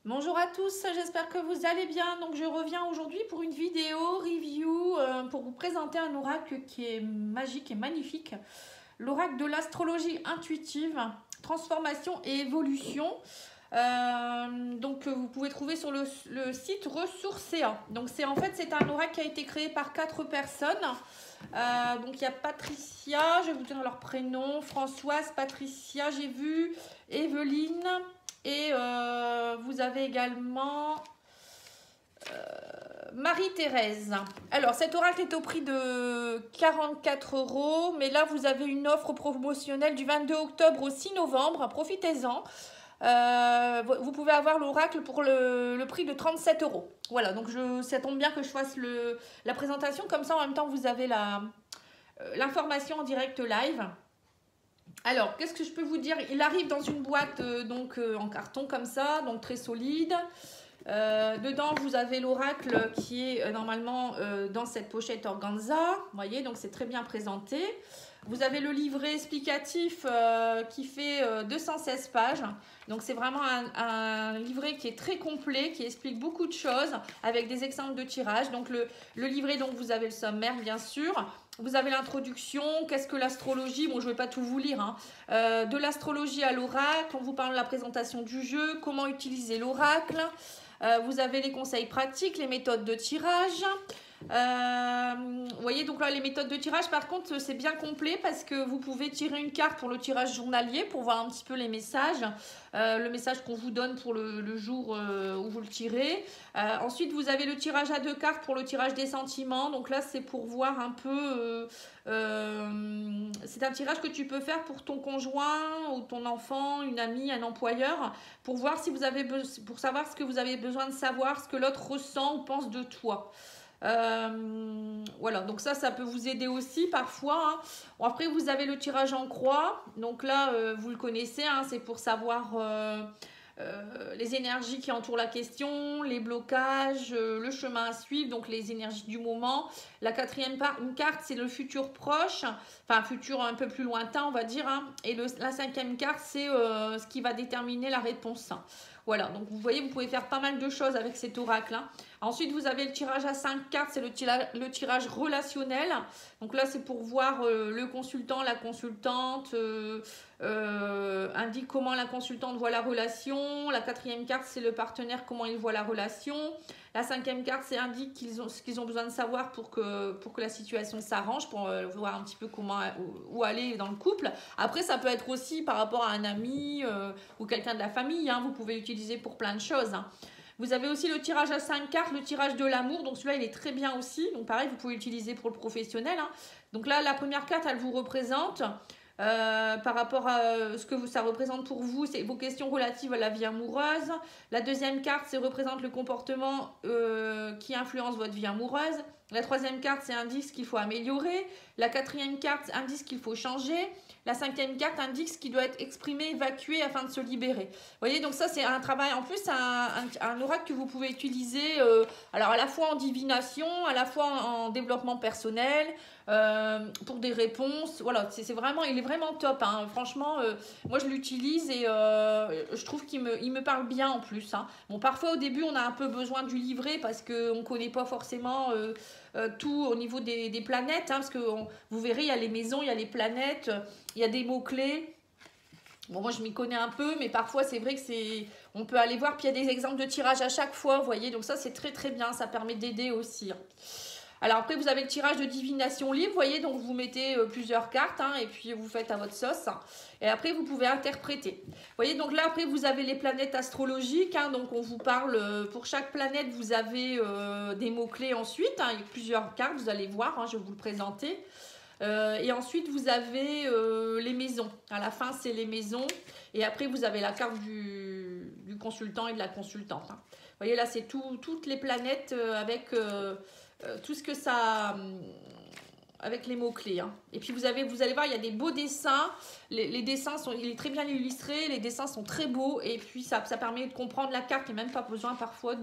Bonjour à tous, j'espère que vous allez bien. Donc je reviens aujourd'hui pour une vidéo review pour vous présenter un oracle qui est magique et magnifique. L'oracle de l'astrologie intuitive, transformation et évolution. Donc vous pouvez trouver sur le site Ressourcea. Donc c'est un oracle qui a été créé par 4 personnes. Donc il y a Patricia, je vais vous dire leur prénom, Françoise, Patricia, j'ai vu, Evelyne. Et vous avez également Marie-Thérèse. Alors, cet oracle est au prix de 44 €. Mais là, vous avez une offre promotionnelle du 22 octobre au 6 novembre. Profitez-en. Vous pouvez avoir l'oracle pour le prix de 37 €. Voilà, donc ça tombe bien que je fasse la présentation. Comme ça, en même temps, vous avez l'information en direct live. Alors, qu'est-ce que je peux vous dire? Il arrive dans une boîte en carton comme ça, donc très solide. Dedans, vous avez l'oracle qui est normalement dans cette pochette organza. Vous voyez, donc c'est très bien présenté. Vous avez le livret explicatif qui fait 216 pages. Donc c'est vraiment un livret qui est très complet, qui explique beaucoup de choses avec des exemples de tirage. Donc le livret, donc vous avez le sommaire bien sûr. Vous avez l'introduction, qu'est-ce que l'astrologie, bon je ne vais pas tout vous lire, hein. De l'astrologie à l'oracle, on vous parle de la présentation du jeu, comment utiliser l'oracle. Vous avez les conseils pratiques, les méthodes de tirage. Vous voyez, donc là les méthodes de tirage par contre c'est bien complet parce que vous pouvez tirer une carte pour le tirage journalier pour voir un petit peu les messages, le message qu'on vous donne pour le jour où vous le tirez. Ensuite vous avez le tirage à 2 cartes pour le tirage des sentiments, donc là c'est pour voir un peu, c'est un tirage que tu peux faire pour ton conjoint ou ton enfant, une amie, un employeur, pour voir si vous avez pour savoir ce que vous avez besoin de savoir, ce que l'autre ressent ou pense de toi. Voilà, donc ça peut vous aider aussi parfois, hein. Bon, après vous avez le tirage en croix, donc là vous le connaissez, hein, c'est pour savoir les énergies qui entourent la question, les blocages, le chemin à suivre, donc les énergies du moment. La quatrième carte, c'est le futur proche, enfin futur un peu plus lointain on va dire, hein. Et la cinquième carte, c'est ce qui va déterminer la réponse. Voilà, donc vous voyez, vous pouvez faire pas mal de choses avec cet oracle, hein. Ensuite, vous avez le tirage à 5 cartes, c'est le tirage relationnel. Donc là, c'est pour voir le consultant, la consultante, indique comment la consultante voit la relation. La quatrième carte, c'est le partenaire, comment il voit la relation. La cinquième carte, c'est indique ce qu'ils ont besoin de savoir pour que la situation s'arrange, pour voir un petit peu où aller dans le couple. Après, ça peut être aussi par rapport à un ami ou quelqu'un de la famille, hein. Vous pouvez l'utiliser pour plein de choses, hein. Vous avez aussi le tirage à 5 cartes, le tirage de l'amour. Donc celui-là, il est très bien aussi. Donc pareil, vous pouvez l'utiliser pour le professionnel, hein. Donc là, la première carte, elle vous représente par rapport à ce que ça représente pour vous, c'est vos questions relatives à la vie amoureuse. La deuxième carte, c'est représente le comportement qui influence votre vie amoureuse. La troisième carte, c'est indice qu'il faut améliorer. La quatrième carte, indice qu'il faut changer. La cinquième carte indique ce qui doit être exprimé, évacué afin de se libérer. Vous voyez, donc ça c'est un travail, en plus un oracle que vous pouvez utiliser alors à la fois en divination, à la fois en développement personnel, pour des réponses. Voilà, il est vraiment top, hein. Franchement, moi je l'utilise et je trouve qu'il me parle bien en plus, hein. Bon, parfois au début on a un peu besoin du livret parce qu'on ne connaît pas forcément tout au niveau des planètes, hein, parce que vous verrez, il y a les maisons, il y a les planètes, il y a des mots-clés. Bon, moi je m'y connais un peu, mais parfois c'est vrai que on peut aller voir, puis il y a des exemples de tirage à chaque fois, vous voyez, donc ça c'est très très bien, ça permet d'aider aussi, hein. Alors après vous avez le tirage de divination libre, vous voyez, donc vous mettez plusieurs cartes, hein, et puis vous faites à votre sauce, hein. Et après vous pouvez interpréter. Vous voyez, donc là après vous avez les planètes astrologiques, hein, donc on vous parle, pour chaque planète vous avez des mots-clés ensuite, hein, il y a plusieurs cartes, vous allez voir, hein, je vais vous le présenter. Et ensuite vous avez les maisons, à la fin c'est les maisons, et après vous avez la carte du consultant et de la consultante, hein. Vous voyez là c'est toutes les planètes avec tout ce que ça avec les mots-clés, hein. Et puis vous allez voir, il y a des beaux dessins, les dessins il est très bien illustré, les dessins sont très beaux, et puis ça permet de comprendre la carte, et même pas besoin parfois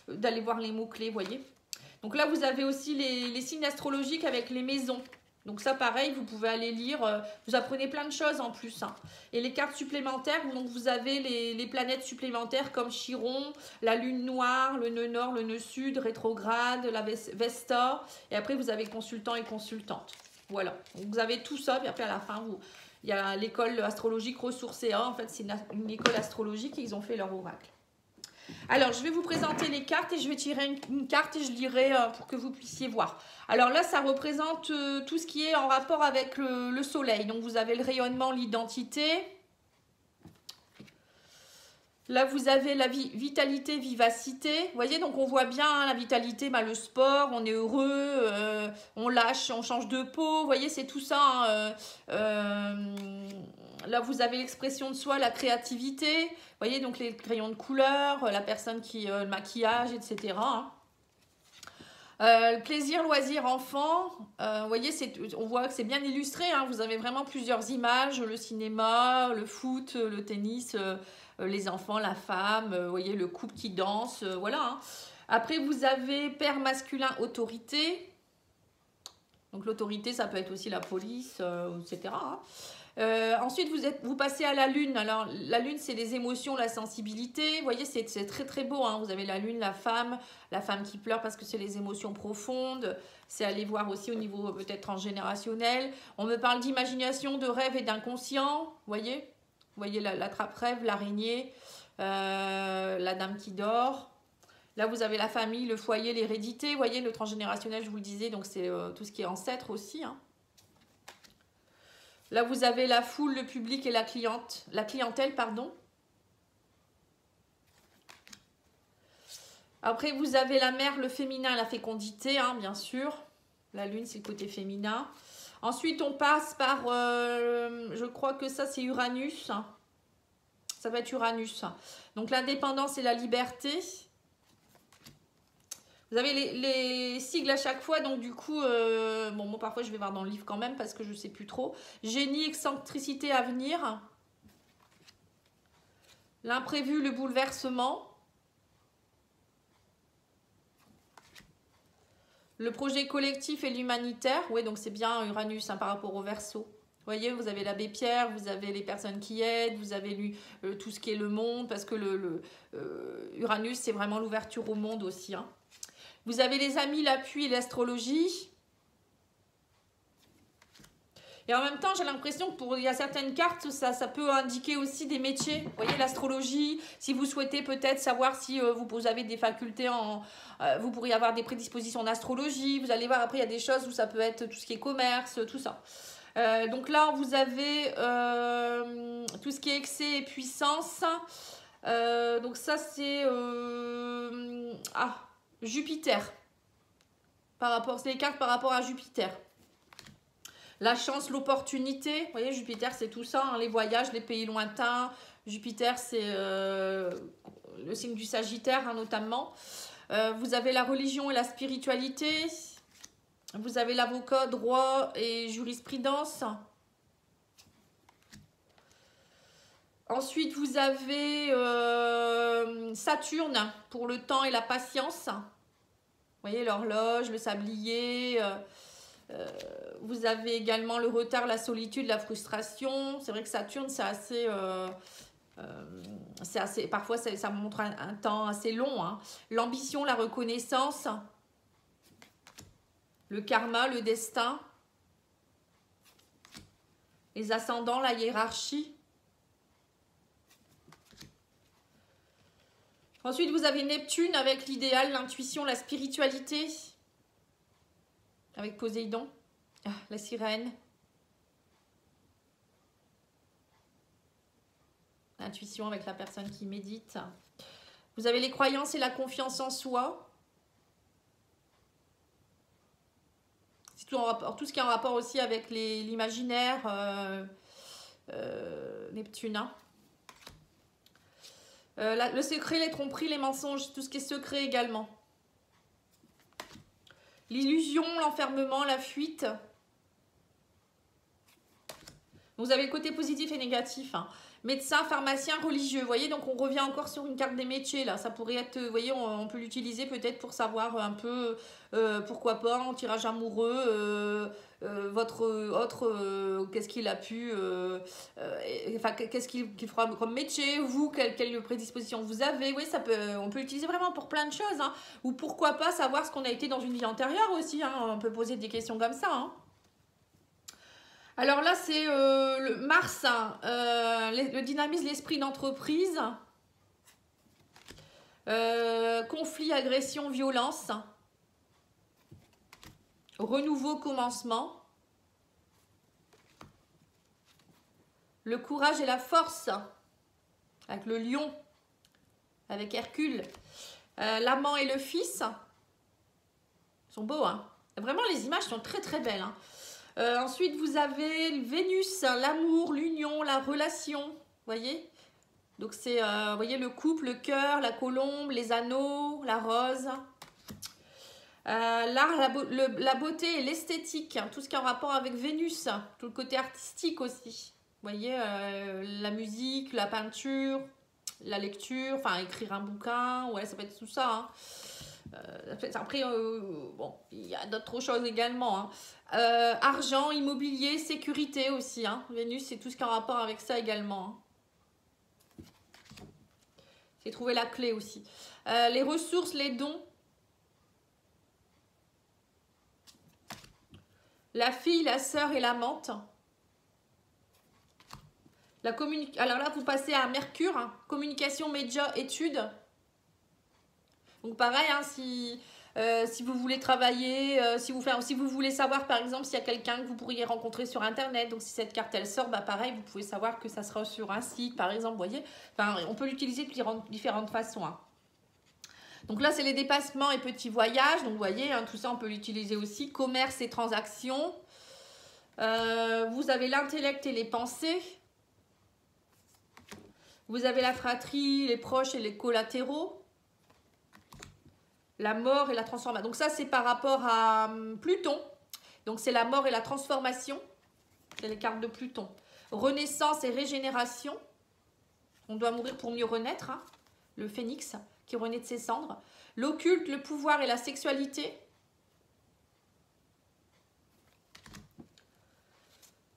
d'aller voir les mots-clés, vous voyez. Donc là vous avez aussi les signes astrologiques avec les maisons. Donc ça, pareil, vous pouvez aller lire. Vous apprenez plein de choses en plus. Hein. Et les cartes supplémentaires, donc vous avez les planètes supplémentaires comme Chiron, la lune noire, le nœud nord, le nœud sud, rétrograde, la Vesta. Et après, vous avez consultant et consultante. Voilà. Donc vous avez tout ça. Puis après, à la fin, il y a l'école astrologique Ressourcéa. En fait, c'est une école astrologique et ils ont fait leur oracle. Alors, je vais vous présenter les cartes et je vais tirer une carte et je lirai pour que vous puissiez voir. Alors là, ça représente tout ce qui est en rapport avec le soleil. Donc, vous avez le rayonnement, l'identité. Là, vous avez la vitalité, vivacité. Vous voyez, donc on voit bien hein, la vitalité, bah, le sport, on est heureux, on lâche, on change de peau. Vous voyez, c'est tout ça. Là, vous avez l'expression de soi, la créativité. Vous voyez, donc les crayons de couleur, la personne qui le maquillage, etc. Hein. Le plaisir, loisir, enfant. Vous voyez, on voit que c'est bien illustré. Hein. Vous avez vraiment plusieurs images, le cinéma, le foot, le tennis, les enfants, la femme, vous voyez, le couple qui danse, voilà. Hein. Après, vous avez père masculin, autorité. Donc l'autorité, ça peut être aussi la police, etc. Hein. Ensuite, vous passez à la lune. Alors, la lune, c'est les émotions, la sensibilité. Vous voyez, c'est très, très beau. Hein. Vous avez la lune, la femme qui pleure parce que c'est les émotions profondes. C'est aller voir aussi au niveau peut-être transgénérationnel. On me parle d'imagination, de rêve et d'inconscient. Vous voyez la trappe-rêve, l'araignée, la dame qui dort. Là, vous avez la famille, le foyer, l'hérédité. Vous voyez, le transgénérationnel, je vous le disais, donc c'est tout ce qui est ancêtre aussi. Hein. Là, vous avez la foule, le public et la clientèle, pardon. Après, vous avez la mère, le féminin, la fécondité, hein, bien sûr. La lune, c'est le côté féminin. Ensuite, on passe par, je crois que ça, c'est Uranus. Ça va être Uranus. Donc, l'indépendance et la liberté. Vous avez les sigles à chaque fois, donc du coup, bon, moi parfois je vais voir dans le livre quand même parce que je ne sais plus trop. Génie, excentricité, avenir. L'imprévu, le bouleversement. Le projet collectif et l'humanitaire. Oui, donc c'est bien Uranus hein, par rapport au Verseau. Vous voyez, vous avez l'abbé Pierre, vous avez les personnes qui aident, vous avez lu tout ce qui est le monde, parce que Uranus, c'est vraiment l'ouverture au monde aussi. Hein. Vous avez les amis, l'appui et l'astrologie. Et en même temps, j'ai l'impression que il y a certaines cartes, ça peut indiquer aussi des métiers. Vous voyez, l'astrologie, si vous souhaitez peut-être savoir si vous avez des facultés vous pourriez avoir des prédispositions en astrologie. Vous allez voir, après, il y a des choses où ça peut être tout ce qui est commerce, tout ça. Donc là, vous avez tout ce qui est excès et puissance. Donc ça, c'est... Jupiter. C'est les cartes par rapport à Jupiter. La chance, l'opportunité. Vous voyez, Jupiter, c'est tout ça. Hein, les voyages, les pays lointains. Jupiter, c'est le signe du Sagittaire, hein, notamment. Vous avez la religion et la spiritualité. Vous avez l'avocat, droit et jurisprudence. Ensuite, vous avez Saturne pour le temps et la patience. Vous voyez, l'horloge, le sablier. Vous avez également le retard, la solitude, la frustration. C'est vrai que Saturne, c'est assez... parfois, ça montre un temps assez long. Hein. L'ambition, la reconnaissance. Le karma, le destin. Les ascendants, la hiérarchie. Ensuite, vous avez Neptune avec l'idéal, l'intuition, la spiritualité. Avec Poséidon. Ah, la sirène. L'intuition avec la personne qui médite. Vous avez les croyances et la confiance en soi. C'est tout ce qui est en rapport aussi avec l'imaginaire neptunien. Le secret, les tromperies, les mensonges, tout ce qui est secret également. L'illusion, l'enfermement, la fuite. Vous avez le côté positif et négatif. Hein. Médecin, pharmacien, religieux. Vous voyez, donc on revient encore sur une carte des métiers là. Ça pourrait être, vous voyez, on peut l'utiliser peut-être pour savoir un peu, pourquoi pas, en tirage amoureux, votre autre, qu'est-ce qu'il a pu, enfin, qu'est-ce qu'il fera comme métier, vous, quelle prédisposition vous avez. Oui, ça peut, on peut l'utiliser vraiment pour plein de choses. Hein. Ou pourquoi pas savoir ce qu'on a été dans une vie antérieure aussi. Hein. On peut poser des questions comme ça. Hein. Alors là, c'est le Mars, hein, le dynamisme, l'esprit d'entreprise, conflit, agression, violence, renouveau, commencement, le courage et la force, avec le lion, avec Hercule, l'amant et le fils, ils sont beaux, hein. Vraiment, les images sont très très belles, hein. Ensuite, vous avez Vénus, l'amour, l'union, la relation, voyez. Donc, c'est, voyez, le couple, le cœur, la colombe, les anneaux, la rose. L'art, la beauté et l'esthétique, tout ce qui est en rapport avec Vénus, tout le côté artistique aussi. Vous voyez, la musique, la peinture, la lecture, enfin, écrire un bouquin, ouais, ça peut être tout ça, hein. Après, bon, il y a d'autres choses également. Hein. Argent, immobilier, sécurité aussi. Hein. Vénus, c'est tout ce qui est en rapport avec ça également. Hein. C'est trouver la clé aussi. Les ressources, les dons. La fille, la sœur et l'amante. Alors là, vous passez à Mercure. Hein. Communication, média, études. Donc pareil, hein, si vous voulez travailler, si vous voulez savoir par exemple s'il y a quelqu'un que vous pourriez rencontrer sur internet, donc si cette carte elle sort, bah pareil, vous pouvez savoir que ça sera sur un site par exemple, vous voyez. Enfin, on peut l'utiliser de différentes façons. Hein. Donc là, c'est les dépassements et petits voyages, donc vous voyez, hein, tout ça on peut l'utiliser aussi. Commerce et transactions. Vous avez l'intellect et les pensées. Vous avez la fratrie, les proches et les collatéraux. La mort et la transformation. Donc ça, c'est par rapport à Pluton. Donc c'est la mort et la transformation. C'est les cartes de Pluton. Renaissance et régénération. On doit mourir pour mieux renaître. Hein. Le phénix qui renaît de ses cendres. L'occulte, le pouvoir et la sexualité.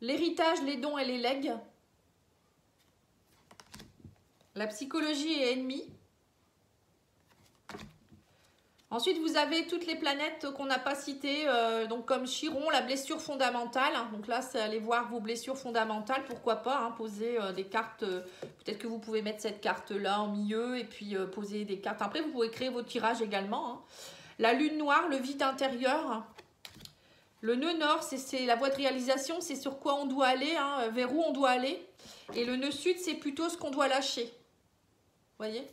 L'héritage, les dons et les legs. La psychologie et ennemie. Ensuite, vous avez toutes les planètes qu'on n'a pas citées, donc comme Chiron, la blessure fondamentale. Donc là, c'est aller voir vos blessures fondamentales, pourquoi pas, hein, poser des cartes. Peut-être que vous pouvez mettre cette carte-là en milieu et puis poser des cartes. Après, vous pouvez créer vos tirages également. Hein. La lune noire, le vide intérieur. Le nœud nord, c'est la voie de réalisation, c'est sur quoi on doit aller, hein, vers où on doit aller. Et le nœud sud, c'est plutôt ce qu'on doit lâcher. Vous voyez ?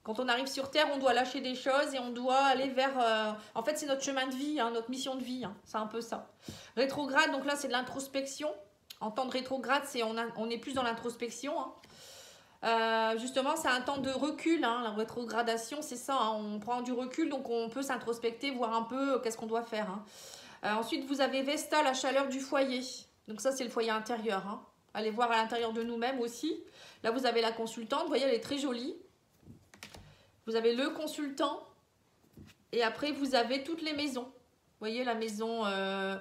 Quand on arrive sur Terre, on doit lâcher des choses et on doit aller vers... en fait, c'est notre chemin de vie, hein, notre mission de vie. Hein, c'est un peu ça. Rétrograde, donc là, c'est de l'introspection. En temps de rétrograde, on est plus dans l'introspection. Hein. Justement, c'est un temps de recul. Hein, la rétrogradation, c'est ça. Hein, on prend du recul, donc on peut s'introspecter, voir un peu qu'est-ce qu'on doit faire. Hein. Ensuite, vous avez Vesta, la chaleur du foyer. Donc ça, c'est le foyer intérieur. Hein. Allez voir à l'intérieur de nous-mêmes aussi. Là, vous avez la consultante. Vous voyez, elle est très jolie. Vous avez le consultant et après vous avez toutes les maisons. Vous voyez la maison, là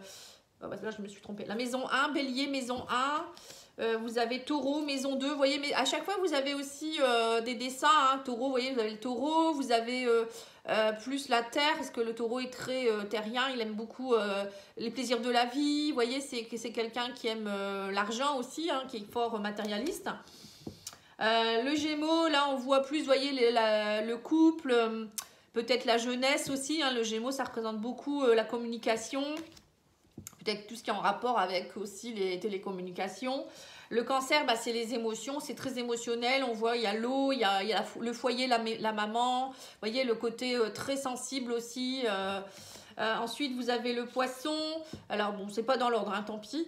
je me suis trompée. La maison 1, bélier, maison 1. Vous avez taureau, maison 2. Vous voyez, mais à chaque fois vous avez aussi des dessins. Hein, taureau, vous voyez, vous avez le taureau. Vous avez plus la terre, parce que le taureau est très terrien. Il aime beaucoup les plaisirs de la vie. Vous voyez, c'est quelqu'un qui aime l'argent aussi, hein, qui est fort matérialiste. Le Gémeaux, là on voit plus, vous voyez, le couple, peut-être la jeunesse aussi. Hein, le Gémeaux, ça représente beaucoup la communication, peut-être tout ce qui est en rapport avec aussi les télécommunications. Le Cancer, bah, c'est les émotions, c'est très émotionnel. On voit, il y a l'eau, il y a le foyer, la maman. Vous voyez, le côté très sensible aussi. Ensuite, vous avez le poisson. Alors, bon, c'est pas dans l'ordre, hein, tant pis.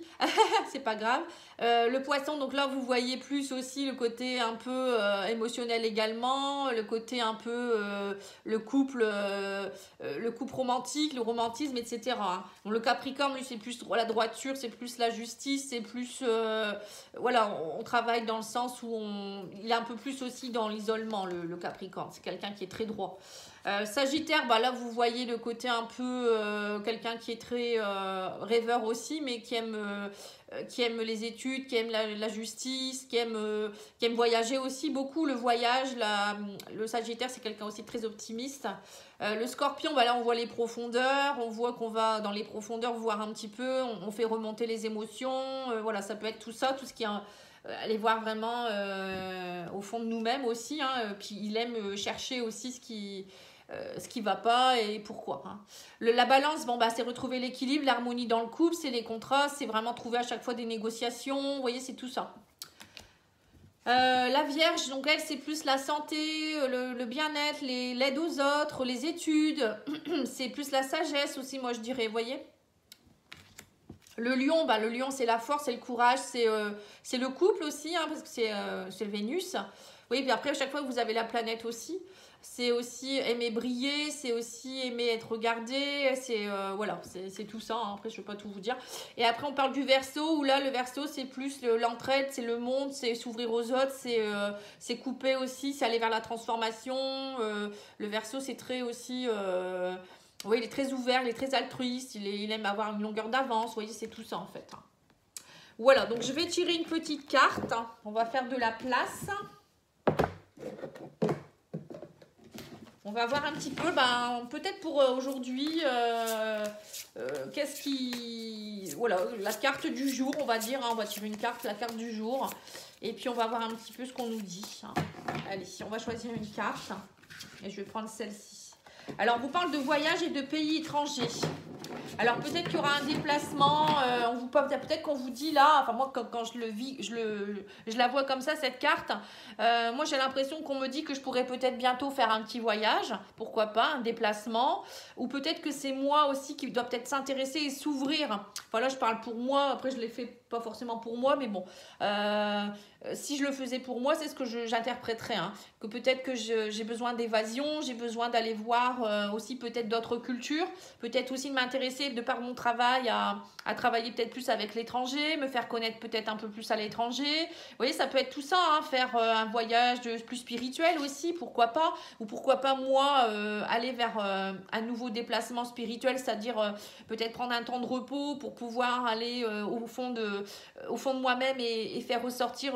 C'est pas grave. Le poisson, donc là, vous voyez plus aussi le côté un peu émotionnel également. Le côté un peu le couple romantique, le romantisme, etc. Hein. Bon, le Capricorne, lui, c'est plus la droiture, c'est plus la justice, c'est plus... voilà, on travaille dans le sens où il est un peu plus aussi dans l'isolement, le Capricorne. C'est quelqu'un qui est très droit. Sagittaire, bah là vous voyez le côté un peu quelqu'un qui est très rêveur aussi, mais qui aime les études, qui aime la justice, qui aime voyager aussi beaucoup. Le voyage, le Sagittaire, c'est quelqu'un aussi très optimiste. Le Scorpion, bah là on voit les profondeurs, on voit qu'on va dans les profondeurs voir un petit peu, on fait remonter les émotions, voilà, ça peut être tout ça, tout ce qui est aller voir vraiment au fond de nous-mêmes aussi, hein, puis il aime chercher aussi ce qui va pas et pourquoi. Hein. La balance, bon, bah, c'est retrouver l'équilibre, l'harmonie dans le couple, c'est les contrats, c'est vraiment trouver à chaque fois des négociations, vous voyez, c'est tout ça. La Vierge, donc elle, c'est plus la santé, le bien-être, l'aide aux autres, les études, c'est plus la sagesse aussi, moi je dirais, vous voyez. Le lion, bah, le lion, c'est la force, c'est le courage, c'est le couple aussi, hein, parce que c'est le Vénus. Oui, puis après, à chaque fois, vous avez la planète aussi. C'est aussi aimer briller, c'est aussi aimer être regardé, voilà, c'est tout ça, hein. Après je ne vais pas tout vous dire. Et après on parle du Verseau, où là le Verseau c'est plus l'entraide, c'est le monde, c'est s'ouvrir aux autres, c'est couper aussi, c'est aller vers la transformation. Le Verseau c'est très aussi, oui, il est très ouvert, il est très altruiste, il aime avoir une longueur d'avance, vous voyez, c'est tout ça en fait. Voilà, donc je vais tirer une petite carte, on va faire de la place. On va voir un petit peu, peut-être pour aujourd'hui, qu'est-ce qui... Voilà, la carte du jour, on va dire. Hein, on va tirer une carte, la carte du jour. Et puis, on va voir un petit peu ce qu'on nous dit. Hein. Allez, on va choisir une carte. Et je vais prendre celle-ci. Alors, on vous parle de voyage et de pays étrangers. Alors, peut-être qu'il y aura un déplacement. Peut-être qu'on vous dit là, enfin moi, quand je le vis, je la vois comme ça, cette carte. Moi, j'ai l'impression qu'on me dit que je pourrais peut-être bientôt faire un petit voyage. Pourquoi pas, un déplacement. Ou peut-être que c'est moi aussi qui dois peut-être s'intéresser et s'ouvrir. Enfin là, je parle pour moi. Après, je l'ai fait pas forcément pour moi, mais bon. Si je le faisais pour moi, c'est ce que j'interpréterais. Hein. Que peut-être que j'ai besoin d'évasion, j'ai besoin d'aller voir aussi peut-être d'autres cultures. Peut-être aussi de m'intéresser de par mon travail à travailler peut-être plus avec l'étranger, me faire connaître peut-être un peu plus à l'étranger. Vous voyez, ça peut être tout ça, hein, faire un voyage plus spirituel aussi, pourquoi pas. Ou pourquoi pas moi aller vers un nouveau déplacement spirituel, c'est-à-dire peut-être prendre un temps de repos pour pouvoir aller au fond de moi-même et faire ressortir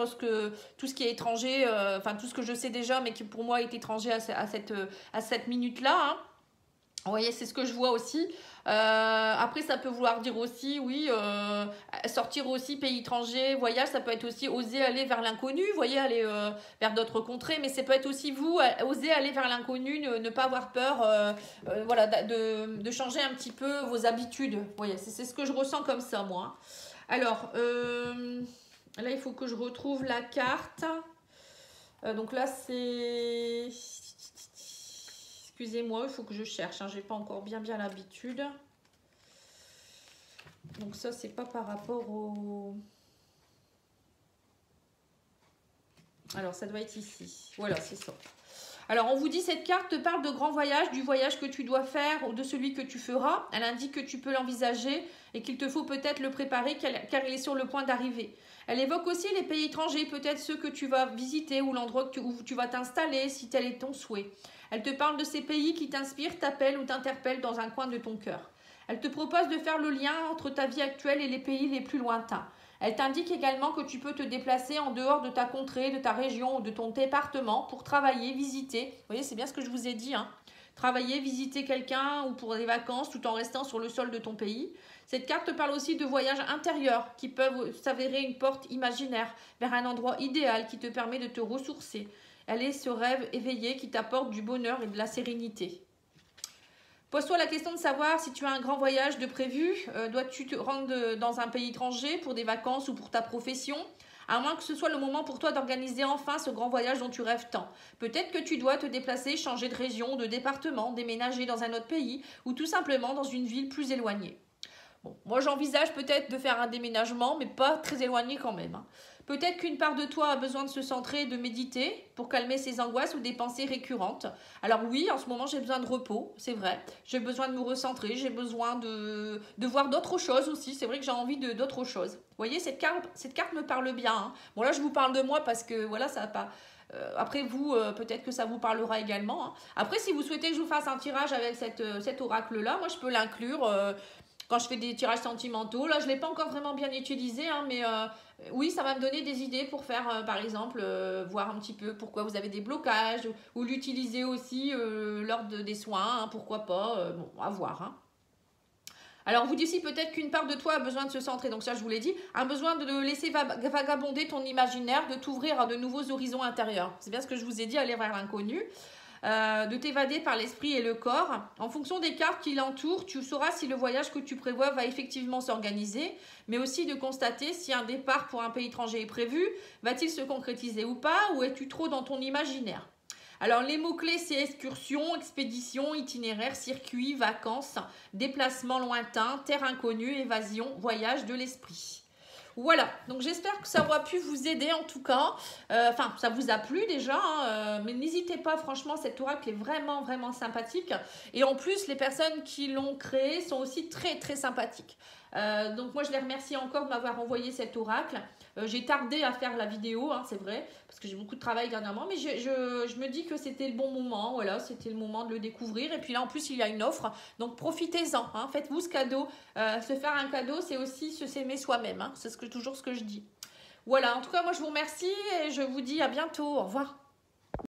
tout ce qui est étranger, enfin tout ce que je sais déjà mais qui pour moi est étranger à cette minute-là. Hein. Vous voyez, c'est ce que je vois aussi. Après, ça peut vouloir dire aussi, oui, sortir aussi pays étranger, voyage, ça peut être aussi oser aller vers l'inconnu, vous voyez, aller vers d'autres contrées, mais ça peut être aussi vous, oser aller vers l'inconnu, ne pas avoir peur, voilà, de changer un petit peu vos habitudes. Vous voyez, c'est ce que je ressens comme ça, moi. Alors, là, il faut que je retrouve la carte. Donc là, c'est... Excusez-moi, il faut que je cherche. Hein, j'ai pas encore bien l'habitude. Donc ça, c'est pas par rapport au... Alors, ça doit être ici. Voilà, c'est ça. Alors, on vous dit, cette carte te parle de grand voyage, du voyage que tu dois faire ou de celui que tu feras. Elle indique que tu peux l'envisager et qu'il te faut peut-être le préparer car il est sur le point d'arriver. Elle évoque aussi les pays étrangers, peut-être ceux que tu vas visiter ou l'endroit où tu vas t'installer si tel est ton souhait. Elle te parle de ces pays qui t'inspirent, t'appellent ou t'interpellent dans un coin de ton cœur. Elle te propose de faire le lien entre ta vie actuelle et les pays les plus lointains. Elle t'indique également que tu peux te déplacer en dehors de ta contrée, de ta région ou de ton département pour travailler, visiter. Vous voyez, c'est bien ce que je vous ai dit, hein. Travailler, visiter quelqu'un ou pour des vacances tout en restant sur le sol de ton pays. Cette carte te parle aussi de voyages intérieurs qui peuvent s'avérer une porte imaginaire vers un endroit idéal qui te permet de te ressourcer. Elle est ce rêve éveillé qui t'apporte du bonheur et de la sérénité. Pose-toi la question de savoir si tu as un grand voyage de prévu. Dois-tu te rendre dans un pays étranger pour des vacances ou pour ta profession? À moins que ce soit le moment pour toi d'organiser enfin ce grand voyage dont tu rêves tant. Peut-être que tu dois te déplacer, changer de région, de département, déménager dans un autre pays ou tout simplement dans une ville plus éloignée. Bon, moi j'envisage peut-être de faire un déménagement, mais pas très éloigné quand même, hein. Peut-être qu'une part de toi a besoin de se centrer, de méditer pour calmer ses angoisses ou des pensées récurrentes. Alors oui, en ce moment j'ai besoin de repos, c'est vrai. J'ai besoin de me recentrer, j'ai besoin de voir d'autres choses aussi. C'est vrai que j'ai envie d'autres choses. Vous voyez, cette carte me parle bien, hein. Bon là je vous parle de moi parce que voilà, ça va pas... après vous, peut-être que ça vous parlera également, hein. Après, si vous souhaitez que je vous fasse un tirage avec cet oracle-là, moi je peux l'inclure quand je fais des tirages sentimentaux. Là, je ne l'ai pas encore vraiment bien utilisé, hein, mais oui, ça va me donner des idées pour faire, par exemple, voir un petit peu pourquoi vous avez des blocages, ou l'utiliser aussi lors des soins, hein, pourquoi pas, bon, à voir, hein. Alors, vous dites aussi peut-être qu'une part de toi a besoin de se centrer, donc ça je vous l'ai dit, a besoin de laisser vagabonder ton imaginaire, de t'ouvrir à de nouveaux horizons intérieurs. C'est bien ce que je vous ai dit, aller vers l'inconnu. De t'évader par l'esprit et le corps. En fonction des cartes qui l'entourent, tu sauras si le voyage que tu prévois va effectivement s'organiser, mais aussi de constater si un départ pour un pays étranger est prévu, va-t-il se concrétiser ou pas, ou es-tu trop dans ton imaginaire? Alors les mots-clés, c'est excursion, expédition, itinéraire, circuit, vacances, déplacement lointain, terre inconnue, évasion, voyage de l'esprit. Voilà, donc j'espère que ça aura pu vous aider en tout cas. Enfin, ça vous a plu déjà, hein, mais n'hésitez pas, franchement, cet oracle est vraiment, vraiment sympathique. Et en plus, les personnes qui l'ont créé sont aussi très, très sympathiques. Donc moi, je les remercie encore de m'avoir envoyé cet oracle. J'ai tardé à faire la vidéo, hein, c'est vrai, parce que j'ai beaucoup de travail dernièrement, mais je me dis que c'était le bon moment, voilà, c'était le moment de le découvrir. Et puis là, en plus, il y a une offre, donc profitez-en, hein, faites-vous ce cadeau. Se faire un cadeau, c'est aussi se s'aimer soi-même, hein, c'est toujours ce que je dis. Voilà, en tout cas, moi, je vous remercie et je vous dis à bientôt. Au revoir.